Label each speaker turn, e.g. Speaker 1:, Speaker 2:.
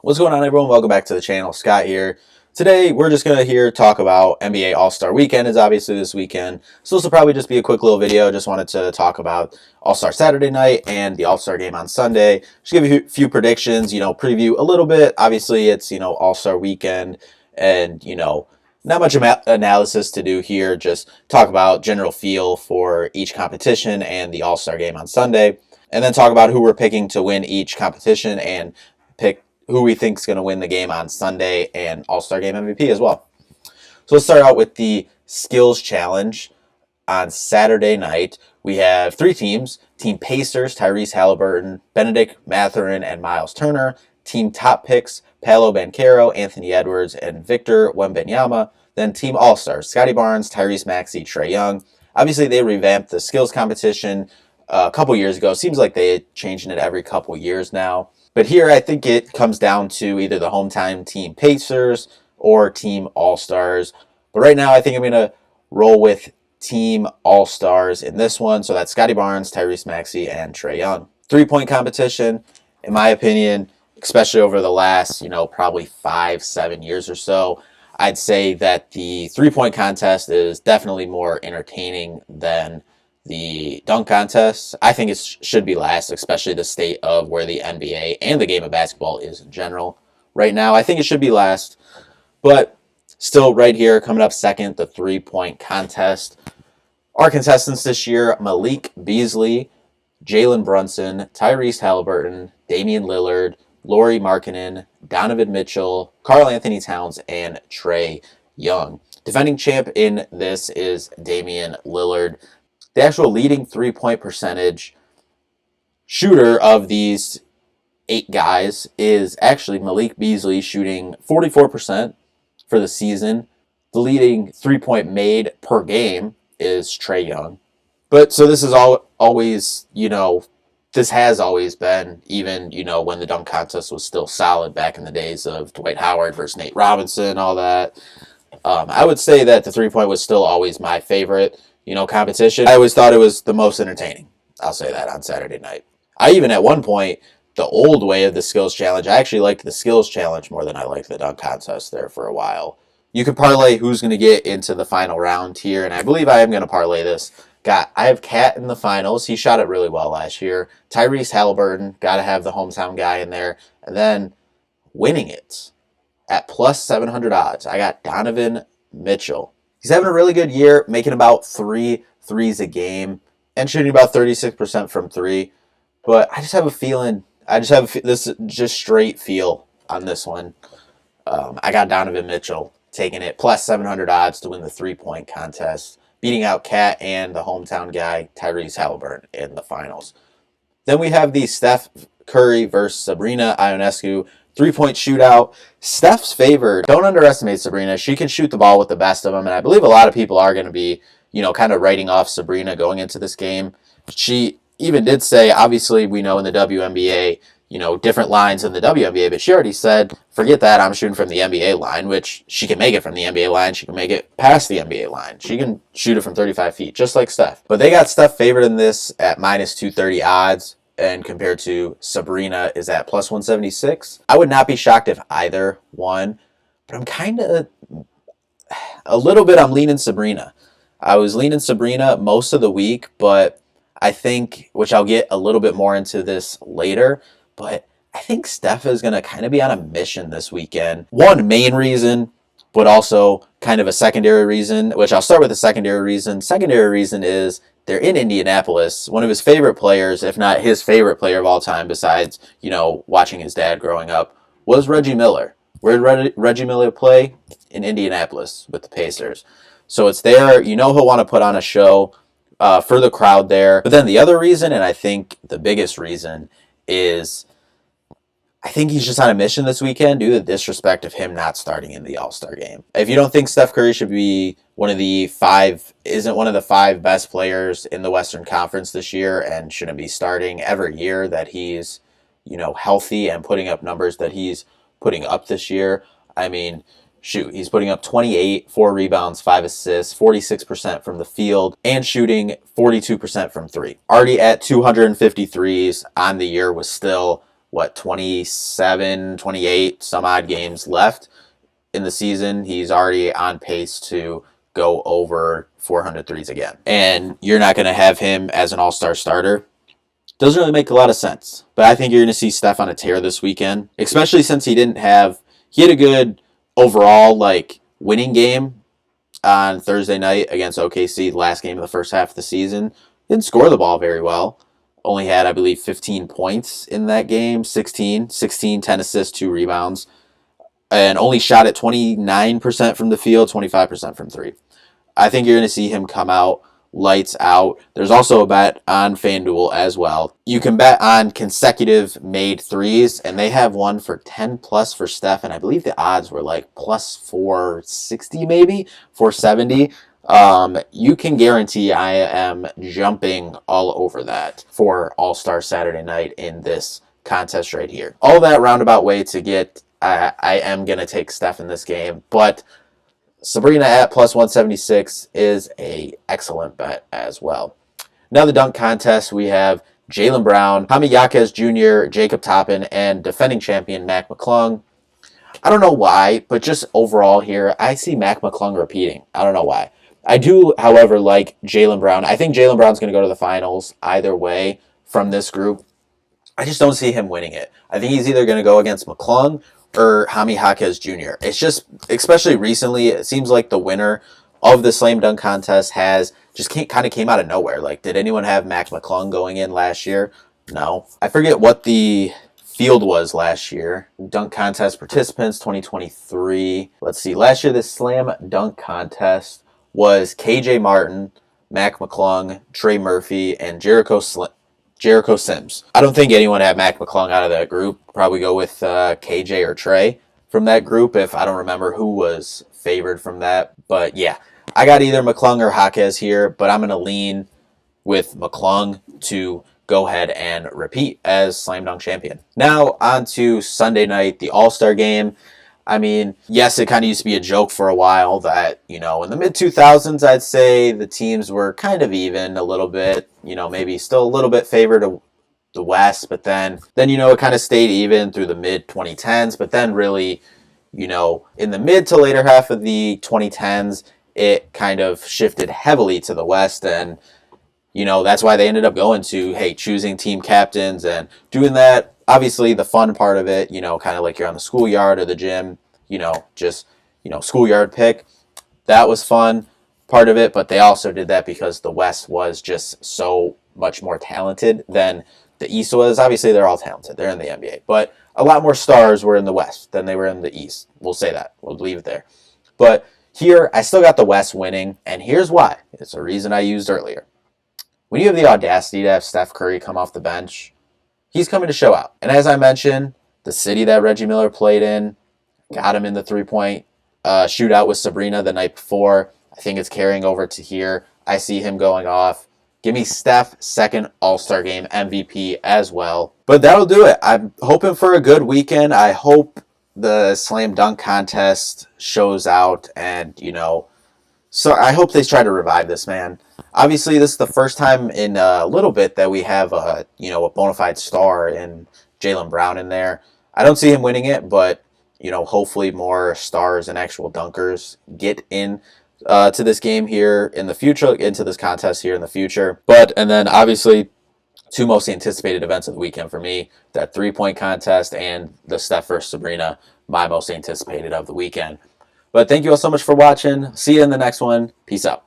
Speaker 1: What's going on, everyone? Welcome back to the channel. Scott here. Today, we're just going to talk about NBA All-Star Weekend. Is obviously this weekend, so this will probably just be a quick little video. Just wanted to talk about All-Star Saturday night and the All-Star game on Sunday. Just give you a few predictions, preview a little bit. Obviously, it's, All-Star Weekend, and, not much analysis to do here. Just talk about general feel for each competition and the All-Star game on Sunday, and then talk about who we're picking to win each competition and pick who we think is going to win the game on Sunday and All-Star Game MVP as well. So let's start out with the Skills Challenge on Saturday night. We have three teams. Team Pacers, Tyrese Halliburton, Benedict Mathurin, and Miles Turner. Team Top Picks, Paolo Banchero, Anthony Edwards, and Victor Wembanyama. Then Team All-Stars, Scottie Barnes, Tyrese Maxey, Trae Young. Obviously, they revamped the skills competition a couple years ago. Seems like they're changing it every couple years now. But here, I think it comes down to either the hometown team Pacers or team All-Stars. But right now, I think I'm going to roll with team All-Stars in this one. So that's Scottie Barnes, Tyrese Maxey, and Trae Young. Three-point competition, in my opinion, especially over the last, probably 5-7 years or so, I'd say that the three-point contest is definitely more entertaining than the dunk contest. I think it should be last, especially the state of where the NBA and the game of basketball is in general right now. I think it should be last, but still right here, coming up second, the three-point contest. Our contestants this year, Malik Beasley, Jalen Brunson, Tyrese Halliburton, Damian Lillard, Lauri Markkanen, Donovan Mitchell, Karl Anthony Towns, and Trae Young. Defending champ in this is Damian Lillard. The actual leading three-point percentage shooter of these 8 guys is actually Malik Beasley, shooting 44% for the season. The leading three-point made per game is Trae Young. But so this is always, this has always been, even, when the dunk contest was still solid back in the days of Dwight Howard versus Nate Robinson, all that. I would say that the three-point was still always my favorite competition. I always thought it was the most entertaining. I'll say that on Saturday night. I even at one point, the old way of the skills challenge, I actually liked the skills challenge more than I liked the dunk contest there for a while. You can parlay who's going to get into the final round here, and I believe I am going to parlay this. I have Cat in the finals. He shot it really well last year. Tyrese Halliburton, got to have the hometown guy in there. And then winning it at plus 700 odds, I got Donovan Mitchell. He's having a really good year, making about 3 threes a game and shooting about 36% from 3. But I just have a feeling, this just straight feel on this one. I got Donovan Mitchell taking it plus 700 odds to win the three-point contest, beating out Cat and the hometown guy, Tyrese Halliburton, in the finals. Then we have the Steph Curry versus Sabrina Ionescu three-point shootout. Steph's favored. Don't underestimate Sabrina. She can shoot the ball with the best of them, and I believe a lot of people are going to be, kind of writing off Sabrina going into this game. She even did say, obviously, we know in the WNBA, different lines in the WNBA, but she already said, forget that, I'm shooting from the NBA line, which she can make it from the NBA line. She can make it past the NBA line. She can shoot it from 35 feet, just like Steph. But they got Steph favored in this at minus 230 odds, and compared to Sabrina is at plus 176. I would not be shocked if either one, but I'm kind of, I'm leaning Sabrina. I was leaning Sabrina most of the week, but I think, which I'll get a little bit more into this later, but I think Steph is going to kind of be on a mission this weekend. One main reason, but also kind of a secondary reason, which I'll start with the secondary reason. Secondary reason is they're in Indianapolis. One of his favorite players, if not his favorite player of all time, besides, watching his dad growing up, was Reggie Miller. Where did Reggie Miller play? In Indianapolis with the Pacers. So it's there. He'll want to put on a show for the crowd there. But then the other reason, and I think the biggest reason, is I think he's just on a mission this weekend due to the disrespect of him not starting in the All-Star game. If you don't think Steph Curry should be one of the 5 best players in the Western Conference this year and shouldn't be starting every year that he's, healthy and putting up numbers that he's putting up this year, I mean, shoot, he's putting up 28, 4 rebounds, 5 assists, 46% from the field, and shooting 42% from 3. Already at 253s on the year was still what, 27, 28, some odd games left in the season. He's already on pace to go over 400 threes again. And you're not going to have him as an all-star starter. Doesn't really make a lot of sense. But I think you're going to see Steph on a tear this weekend, especially since he had a good overall winning game on Thursday night against OKC, the last game of the first half of the season. Didn't score the ball very well. Only had, I believe, 15 points in that game, 16, 10 assists, 2 rebounds, and only shot at 29% from the field, 25% from three. I think you're going to see him come out lights out. There's also a bet on FanDuel as well. You can bet on consecutive made threes, and they have one for 10 plus for Steph, and I believe the odds were like plus 460 maybe, 470. You can guarantee I am jumping all over that for All-Star Saturday night in this contest right here. All that roundabout way to get, I am going to take Steph in this game, but Sabrina at plus 176 is a excellent bet as well. Now the dunk contest, we have Jaylen Brown, Jaime Jaquez Jr., Jacob Toppin, and defending champion Mac McClung. I don't know why, but just overall here, I see Mac McClung repeating. I don't know why. I do, however, like Jaylen Brown. I think Jaylen Brown's going to go to the finals either way from this group. I just don't see him winning it. I think he's either going to go against McClung or Jaime Jaquez Jr. It's just, especially recently, it seems like the winner of the slam dunk contest kind of came out of nowhere. Like, did anyone have Mac McClung going in last year? No. I forget what the field was last year. Dunk contest participants 2023. Let's see. Last year, the slam dunk contest was KJ Martin, Mac McClung, Trey Murphy, and Jericho Sims. I don't think anyone had Mac McClung out of that group. Probably go with KJ or Trey from that group, if I don't remember who was favored from that. But yeah, I got either McClung or Jaquez here, but I'm going to lean with McClung to go ahead and repeat as slam dunk champion. Now on to Sunday night, the All-Star game. I mean, yes, it kind of used to be a joke for a while that, in the mid-2000s, I'd say the teams were kind of even a little bit, maybe still a little bit favored of the West, but then it kind of stayed even through the mid-2010s, but then really, in the mid to later half of the 2010s, it kind of shifted heavily to the West, and, that's why they ended up going to, choosing team captains and doing that. Obviously, the fun part of it, kind of like you're on the schoolyard or the gym, schoolyard pick. That was fun part of it, but they also did that because the West was just so much more talented than the East was. Obviously, they're all talented. They're in the NBA. But a lot more stars were in the West than they were in the East. We'll say that. We'll leave it there. But here, I still got the West winning, and here's why. It's a reason I used earlier. When you have the audacity to have Steph Curry come off the bench, he's coming to show out. And as I mentioned, the city that Reggie Miller played in got him in the three-point shootout with Sabrina the night before. I think it's carrying over to here. I see him going off. Give me Steph, second All-Star Game MVP as well. But that'll do it. I'm hoping for a good weekend. I hope the slam dunk contest shows out and, so I hope they try to revive this, man. Obviously, this is the first time in a little bit that we have a bona fide star in Jaylen Brown in there. I don't see him winning it, but, hopefully more stars and actual dunkers get in to this game here in the future, into this contest here in the future. And then obviously, two most anticipated events of the weekend for me, that three-point contest and the Steph versus Sabrina, my most anticipated of the weekend. But thank you all so much for watching. See you in the next one. Peace out.